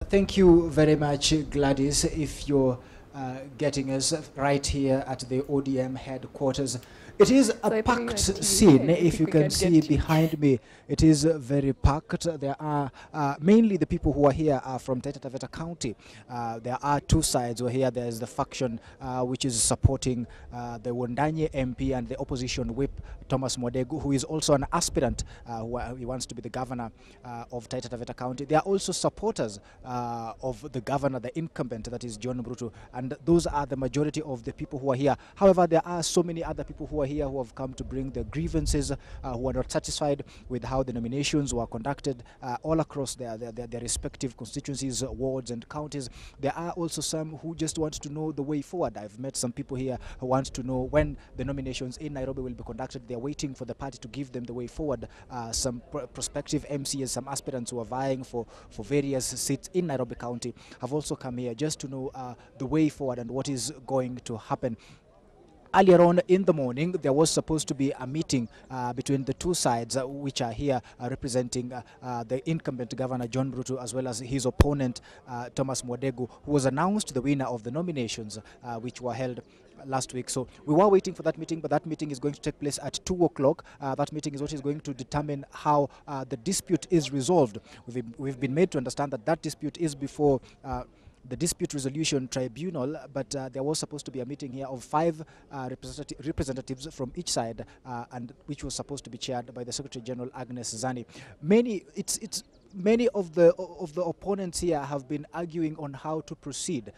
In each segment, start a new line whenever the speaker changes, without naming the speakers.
Thank you very much, Gladys. If you're getting us right here at the ODM headquarters, it is a packed scene. If you can see behind me, it is very packed. There are mainly the people who are here are from Taita Taveta County. There are two sides. We're here. There's the faction which is supporting the Wondanye MP and the opposition whip Thomas Modegu, who is also an aspirant he wants to be the governor of Taita Taveta County. There are also supporters of the governor, the incumbent, that is John Bruto, and those are the majority of the people who are here. However, there are so many other people who are here who have come to bring their grievances, who are not satisfied with how the nominations were conducted all across their respective constituencies, wards and counties. There are also some who just want to know the way forward. I've met some people here who want to know when the nominations in Nairobi will be conducted. They're waiting for the party to give them the way forward. Some prospective MCs, some aspirants who are vying for various seats in Nairobi County have also come here just to know the way forward and what is going to happen. Earlier on in the morning, there was supposed to be a meeting between the two sides, which are here representing the incumbent governor, John Bruto, as well as his opponent, Thomas Modegu, who was announced the winner of the nominations, which were held last week. So we were waiting for that meeting, but that meeting is going to take place at 2 o'clock. That meeting is what is going to determine how the dispute is resolved. We've been made to understand that that dispute is before the Dispute Resolution Tribunal, but there was supposed to be a meeting here of 5 representatives from each side, and which was supposed to be chaired by the Secretary General Agnes Zani. Many of the opponents here have been arguing on how to proceed.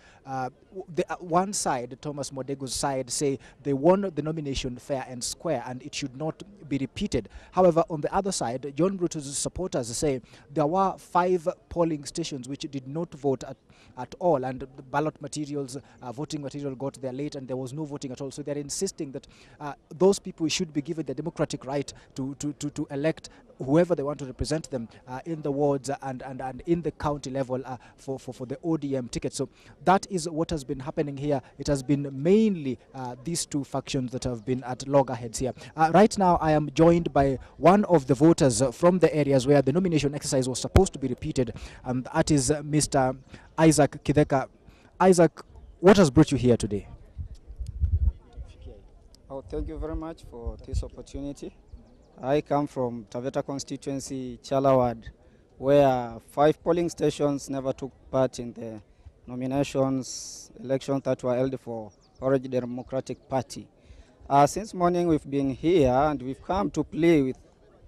One side, Thomas Modego's side, say they won the nomination fair and square and it should not be repeated. However, on the other side, John Bruto's supporters say there were 5 polling stations which did not vote at all, and the ballot materials, voting material got there late and there was no voting at all. So they're insisting that those people should be given the democratic right to elect whoever they want to represent them in the wards and in the county level for the ODM ticket. So that is what has been happening here. It has been mainly these two factions that have been at loggerheads here. Right now, I am joined by one of the voters from the areas where the nomination exercise was supposed to be repeated, and that is Mr. Isaac Kideka. Isaac, what has brought you here today?
Oh, thank you very much for this opportunity. I come from Taveta constituency, Chalawad, where 5 polling stations never took part in the nominations, elections that were held for Orange Democratic Party. Since morning we've been here and we've come to play with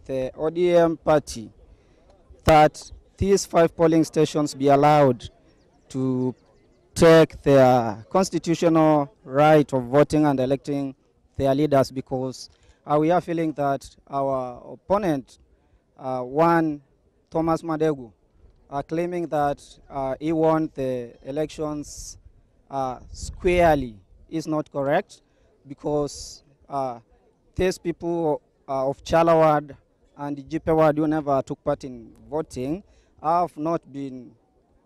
the ODM party that these 5 polling stations be allowed to take their constitutional right of voting and electing their leaders, because we are feeling that our opponent, one Thomas Madegu, claiming that he won the elections squarely is not correct, because these people of Chalawad and Jipewad who never took part in voting have not been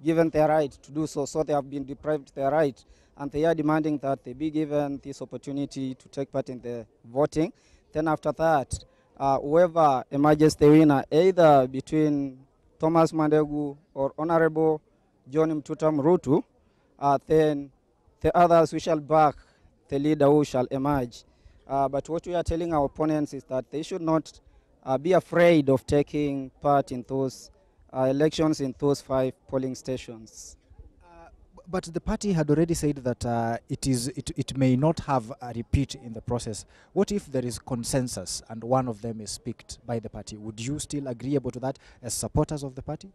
given their right to do so, so they have been deprived their right, and they are demanding that they be given this opportunity to take part in the voting. Then after that, whoever emerges the winner, either between Thomas Mandegu or Honorable John Mtuta Mrutu, then the others we shall back the leader who shall emerge. But what we are telling our opponents is that they should not be afraid of taking part in those elections in those 5 polling stations.
But the party had already said that it may not have a repeat in the process. What if there is consensus and one of them is picked by the party? Would you still agreeable to that as supporters of the party?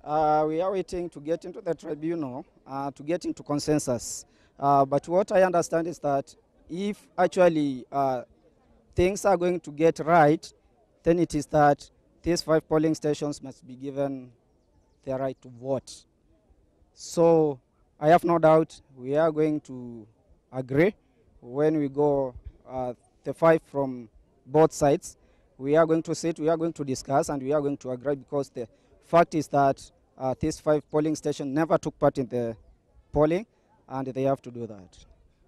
We are waiting to get into the tribunal, to get into consensus. But what I understand is that if actually things are going to get right, then it is that these 5 polling stations must be given their right to vote. So I have no doubt we are going to agree when we go the 5 from both sides. We are going to sit, we are going to discuss, and we are going to agree, because the fact is that these 5 polling stations never took part in the polling, and they have to do that.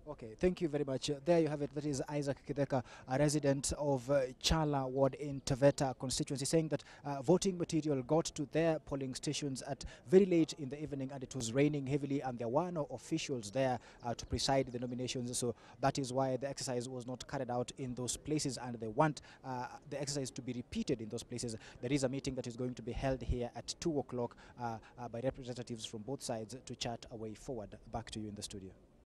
Okay, thank you very much. There you have it. That is Isaac Kideka, a resident of Chala ward in Taveta constituency, saying that voting material got to their polling stations at very late in the evening, and it was raining heavily, and there were no officials there to preside the nominations. So that is why the exercise was not carried out in those places, and they want the exercise to be repeated in those places. There is a meeting that is going to be held here at 2 o'clock by representatives from both sides to chart a way forward. Back to you in the studio.